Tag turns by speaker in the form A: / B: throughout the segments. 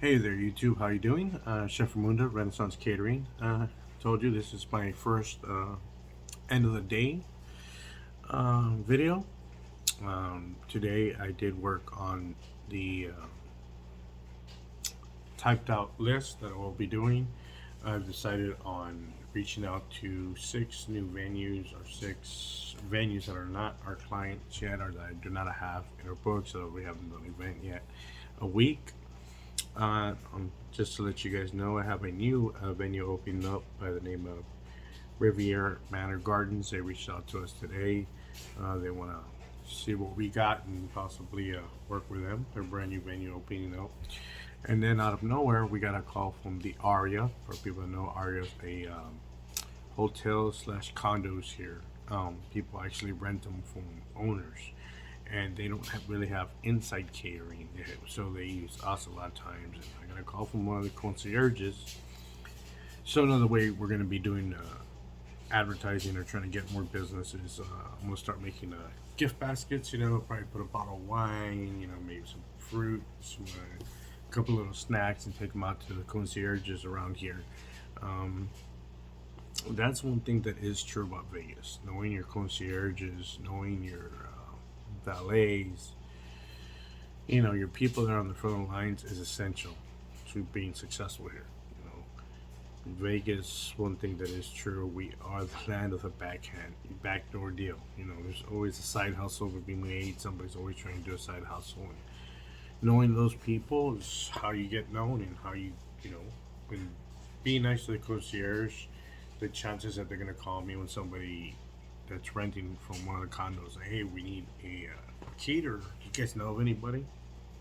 A: Hey there, YouTube. How you doing? Chef Ramunda, Renaissance Catering. Told you this is my first end of the day video. Today I did work on the typed out list that I will be doing. I've decided on reaching out to 6 new venues that are not our clients yet or that I do not have in our book, so we haven't done an event yet. A week. Just to let you guys know, I have a new venue opening up by the name of Riviera Manor Gardens. They reached out to us today. They want to see what we got and possibly work with them. Their brand new venue opening up. And then out of nowhere, we got a call from the Aria. For people that know, Aria is a hotel slash condos here. People actually rent them from owners, and they don't really have inside catering, so they use us a lot of times. And I got a call from one of the concierges. So another way we're going to be doing advertising or trying to get more businesses. I'm going to start making gift baskets. Probably put a bottle of wine. Maybe some fruit, a couple little snacks, and take them out to the concierges around here. Um, that's one thing that is true about Vegas. Knowing your concierges, knowing your valets, your people that are on the front lines is essential to being successful here. In Vegas, one thing that is true, we are the land of the backdoor deal. There's always a side hustle being made. Somebody's always trying to do a side hustle, and knowing those people is how you get known and how when being nice to the concierge, the chances that they're gonna call me when somebody that's renting from one of the condos, like, hey, we need a caterer. Do you guys know of anybody?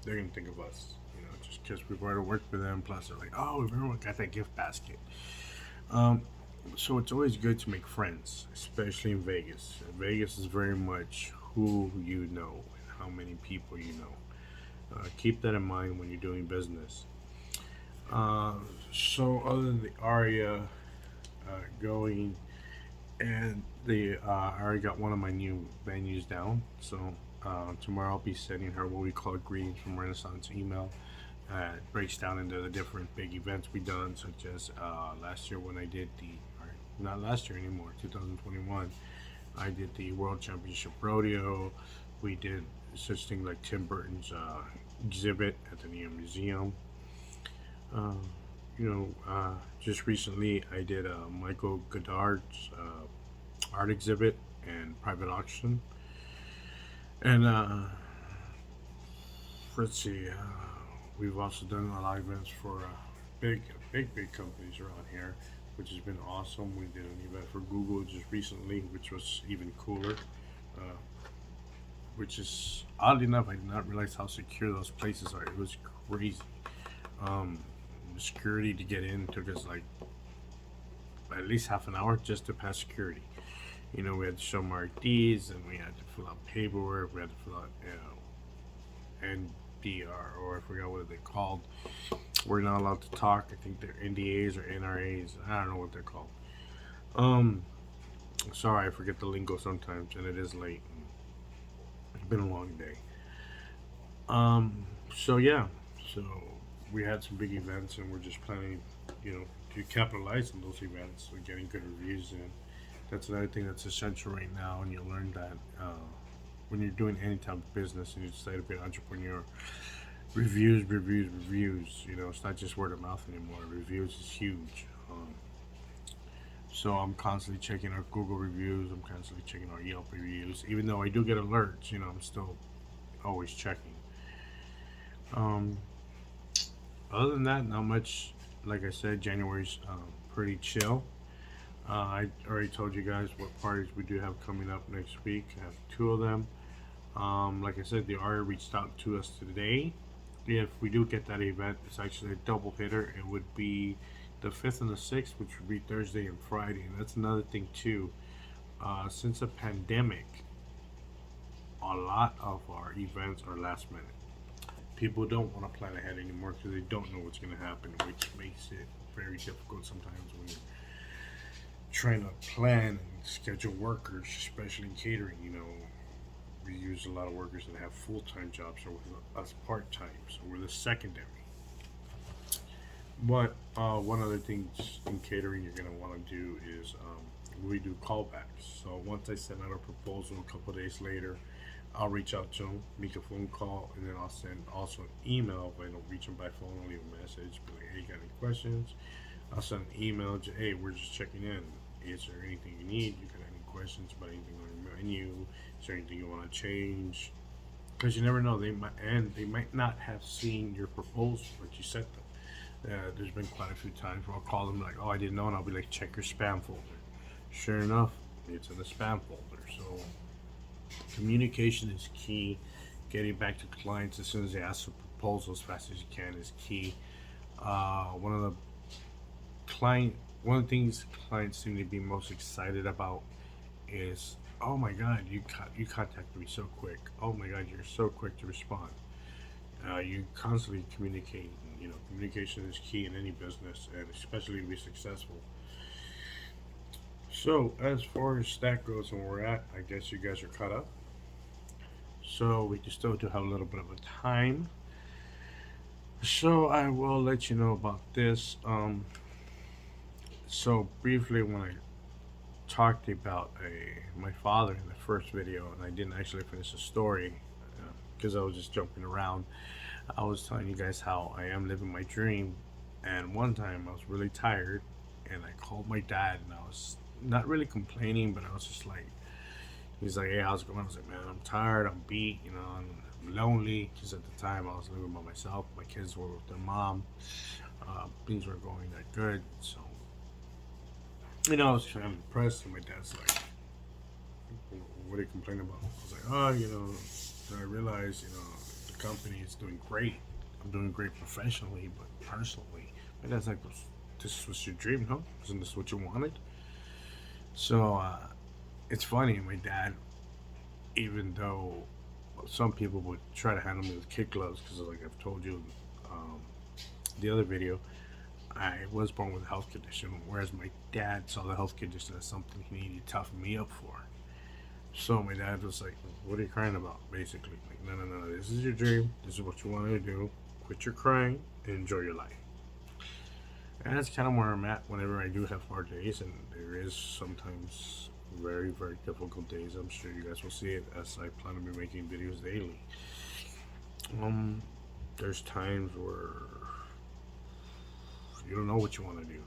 A: They're gonna think of us, just because we've already worked with them. Plus, they're like, oh, everyone got that gift basket. Um, so it's always good to make friends, especially in Vegas. Vegas is very much who you know and how many people you know. Keep that in mind when you're doing business. Uh, so other than the Aria going, and I already got one of my new venues down. So tomorrow I'll be sending her what we call greetings from Renaissance email. It breaks down into the different big events we done, such as last year when I did or not last year anymore, 2021. I did the World Championship Rodeo. We did such thing like Tim Burton's exhibit at the Neo Museum. Uh, just recently I did Michael Goddard's art exhibit and private auction. And let's see, we've also done a lot of events for big companies around here, which has been awesome. We did an event for Google just recently, which was even cooler. Uh, which is oddly enough, I did not realize how secure those places are. It was crazy. Um, the security to get in took us like at least half an hour just to pass security. We had to show our IDs, and we had to fill out paperwork. We had to fill out, NDR, or I forgot what they're called. We're not allowed to talk. I think they're NDAs or NRAs. I don't know what they're called. Um, Sorry, I forget the lingo sometimes, and it is late. It's been a long day. So yeah, so we had some big events, and we're just planning, to capitalize on those events. We're getting good reviews in. That's another thing that's essential right now, and you'll learn that when you're doing any type of business and you decide to be an entrepreneur. Reviews, reviews, reviews. It's not just word of mouth anymore. Reviews is huge. So I'm constantly checking our Google reviews. I'm constantly checking our Yelp reviews. Even though I do get alerts, I'm still always checking. Um, Other than that, not much. Like I said, January's pretty chill. I already told you guys what parties we do have coming up next week. I have two of them. Like I said, the RA reached out to us today. If we do get that event, it's actually a double hitter. It would be the 5th and the 6th, which would be Thursday and Friday. And that's another thing, too. Since the pandemic, a lot of our events are last minute. People don't want to plan ahead anymore because they don't know what's going to happen, which makes it very difficult sometimes when you're trying to plan and schedule workers, especially in catering. We use a lot of workers that have full time jobs or with us part time, so we're the secondary. But one other thing in catering you're gonna want to do is we do callbacks. So once I send out a proposal, a couple days later, I'll reach out to them, make a phone call, and then I'll send also an email. If I don't reach them by phone, I'll leave a message, be like, "Hey, got any questions?" I'll send an email. Hey, we're just checking in. Is there anything you need? You got any questions about anything on your menu? Is there anything you want to change? Because you never know, they might not have seen your proposal that you sent them. There's been quite a few times where I'll call them like, "Oh, I didn't know," and I'll be like, "Check your spam folder." Sure enough, it's in the spam folder. So communication is key. Getting back to clients as soon as they ask for proposal as fast as you can is key. One of the one of the things clients seem to be most excited about is, "Oh my God, you contacted me so quick. Oh my God, you're so quick to respond." You constantly communicate. You know, communication is key in any business, and especially to be successful. So, as far as that goes and where we're at, I guess you guys are caught up. So we can still do have a little bit of a time. So I will let you know about this. So briefly, when I talked about my father in the first video, and I didn't actually finish the story because I was just jumping around. I was telling you guys how I am living my dream, and one time I was really tired, and I called my dad, and I was not really complaining, but I was just like, he's like, "Hey, how's it going?" I was like, "Man, I'm tired, I'm beat, you know, I'm lonely," because at the time I was living by myself. My kids were with their mom. Things weren't going that good, so I was kind of depressed, and my dad's like, "What are you complaining about?" I was like, "Oh, I realized, the company is doing great. I'm doing great professionally, but personally." My dad's like, "This was your dream, huh? Isn't this what you wanted?" So it's funny. My dad, even though some people would try to handle me with kid gloves, because like I've told you, um, the other video, I was born with a health condition, whereas my dad saw the health condition as something he needed to toughen me up for. So my dad was like, "What are you crying about?" Basically, like, "No, no, no. This is your dream. This is what you wanted to do. Quit your crying and enjoy your life." And that's kind of where I'm at whenever I do have hard days, and there is sometimes very, very difficult days. I'm sure you guys will see it as I plan to be making videos daily. Um, there's times where you don't know what you want to do.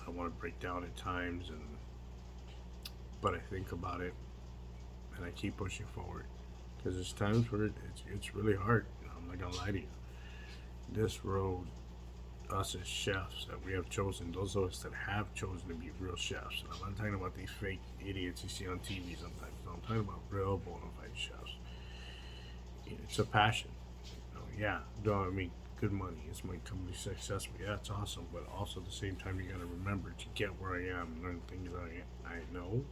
A: I want to break down at times, but I think about it and I keep pushing forward because there's times where it's really hard. I'm not gonna lie to you. This road, us as chefs that we have chosen, those of us that have chosen to be real chefs, and I'm not talking about these fake idiots you see on TV sometimes. No, I'm talking about real bona fide chefs. It's a passion. Yeah, do I mean good money? Is my company successful? Yeah, it's awesome. But also at the same time, you got to remember to get where I am and learn things I know.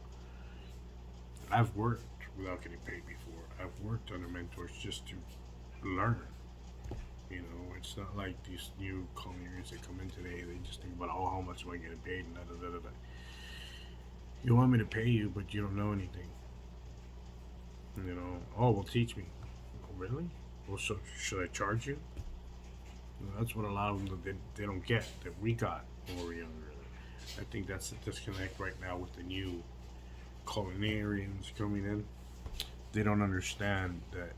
A: I've worked without getting paid before. I've worked under mentors just to learn. It's not like these new culinarians that come in today. They just think about, oh, how much am I getting paid, and da da da da da. You want me to pay you, but you don't know anything. Oh, well, teach me. Oh, really? Well, so should I charge you? That's what a lot of them they don't get that we got when we were younger. I think that's the disconnect right now with the new culinarians coming in. They don't understand that,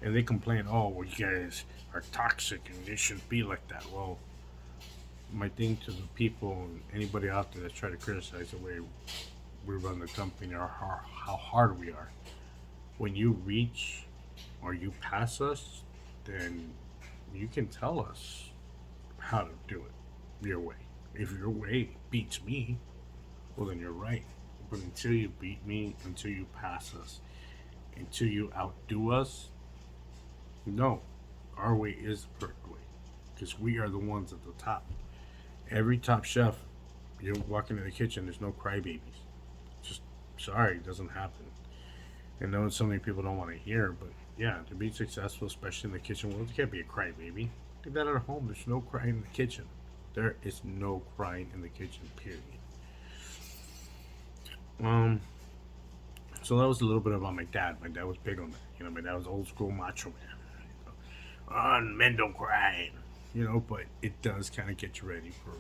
A: and they complain, "Oh, well, you guys are toxic and they shouldn't be like that." Well, my thing to the people and anybody out there that's trying to criticize the way we run the company or how hard we are, when you reach or you pass us, then you can tell us how to do it your way. If your way beats me, well, then you're right. But until you beat me, until you pass us, until you outdo us, no, our way is the correct way because we are the ones at the top. Every top chef, you walk into the kitchen, there's no crybabies. Just sorry, it doesn't happen. And know so many people don't want to hear, but yeah, to be successful, especially in the kitchen world, you can't be a crybaby. Do that at home. There's no crying in the kitchen. There is no crying in the kitchen. Period. Um. So that was a little bit about my dad. My dad was big on that. My dad was old school macho man. Oh, men don't cry. you know, but it does kind of get you ready for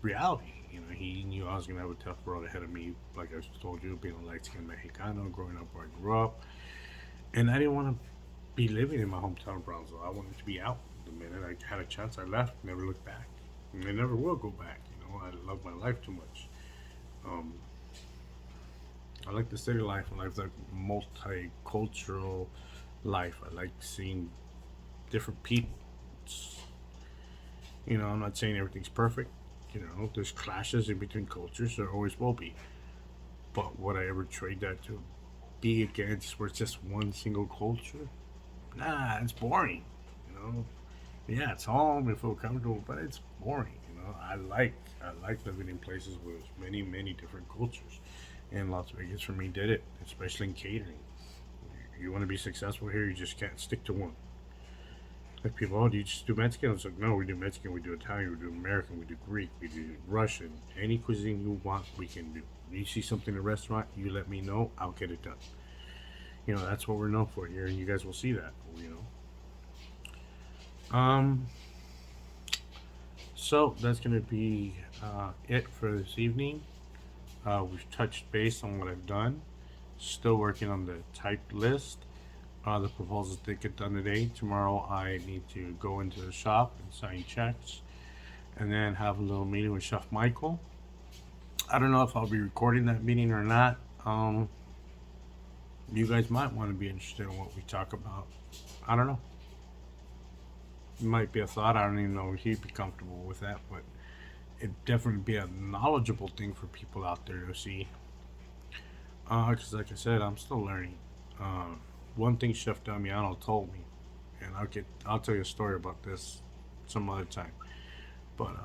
A: reality. You know, he knew I was gonna have a tough road ahead of me, like I told you, being a light skinned Mexicano, growing up where I grew up, and I didn't want to be living in my hometown of Brownsville. I wanted to be out. The minute I had a chance, I left, never looked back, and I never will go back. You know, I love my life too much. Um, I like the city life. I like the multicultural life. I like seeing different people. It's, you know, I'm not saying everything's perfect. You know, there's clashes in between cultures. There always will be. But would I ever trade that to be against where it's just one single culture? Nah, it's boring. You know, yeah, it's home and feel comfortable, but it's boring. You know, I like living in places with many different cultures, and Las Vegas for me did it, especially in catering. You want to be successful here, you just can't stick to one. Like people, oh, do you just do Mexican? It's like, no, we do Mexican, we do Italian, we do American, we do Greek, we do Russian. Any cuisine you want, we can do. You see something in a restaurant, you let me know, I'll get it done. You know, that's what we're known for here, and you guys will see that. You know, so that's gonna be it for this evening. We've touched base on what I've done. Still working on the typed list. The proposals did get done today. Tomorrow I need to go into the shop and sign checks, and then have a little meeting with Chef Michael. I don't know if I'll be recording that meeting or not. You guys might want to be interested in what we talk about. I don't know. It might be a thought. I don't even know if he'd be comfortable with that, but it'd definitely be a knowledgeable thing for people out there to see. Because like I said, I'm still learning. Uh, One thing Chef Damiano told me, and I'll tell you a story about this some other time. But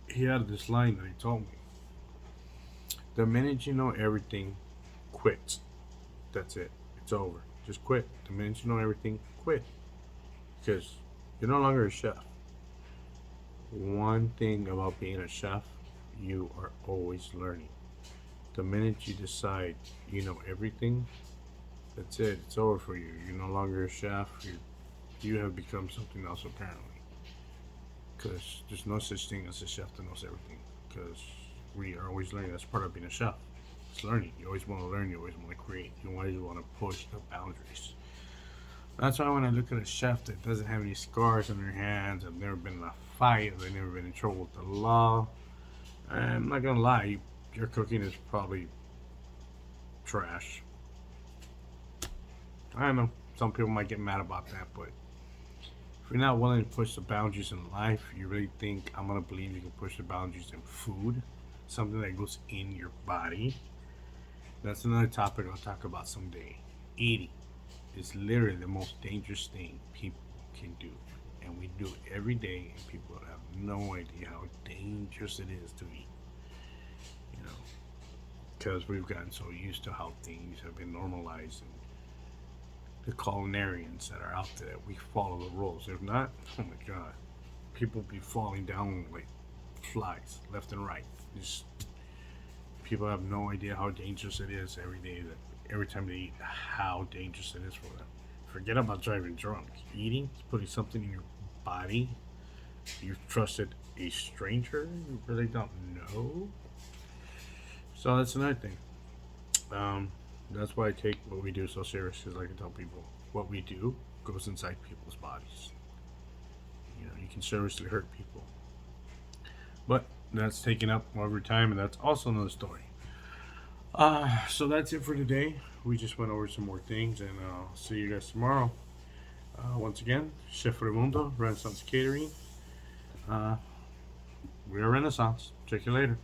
A: he had this line that he told me: the minute you know everything, quit. That's it. It's over. Just quit. The minute you know everything, quit. Because you're no longer a chef. One thing about being a chef, you are always learning. The minute you decide you know everything, that's it. It's over for you. You're no longer a chef. You have become something else apparently. Because there's no such thing as a chef that knows everything. Because we are always learning. That's part of being a chef. It's learning. You always want to learn. You always want to create. You always want to push the boundaries. That's why when I look at a chef that doesn't have any scars on their hands, have never been in a fight, they've never been in trouble with the law, I'm not gonna lie, your cooking is probably trash. I don't know. Some people might get mad about that, but if you're not willing to push the boundaries in life, you really think I'm gonna believe you can push the boundaries in food, something that goes in your body. That's another topic I'll talk about someday. Eating is literally the most dangerous thing people can do, and we do it every day, and people have no idea how dangerous it is to eat. You know, because we've gotten so used to how things have been normalized, and the culinarians that are out there, we follow the rules. If not, oh my god, people be falling down like flies left and right. Just people have no idea how dangerous it is every day. That every time they eat, how dangerous it is for them. Forget about driving drunk. Eating is putting something in your body. You've trusted a stranger you really don't know. So that's another thing. That's why I take what we do so serious. Because like I tell people, what we do goes inside people's bodies. You know, you can seriously hurt people. But that's taking up over time, and that's also another story. So that's it for today. We just went over some more things, and I'll see you guys tomorrow. Once again, Chef Raimundo, Renaissance Catering. We are Renaissance. Check you later.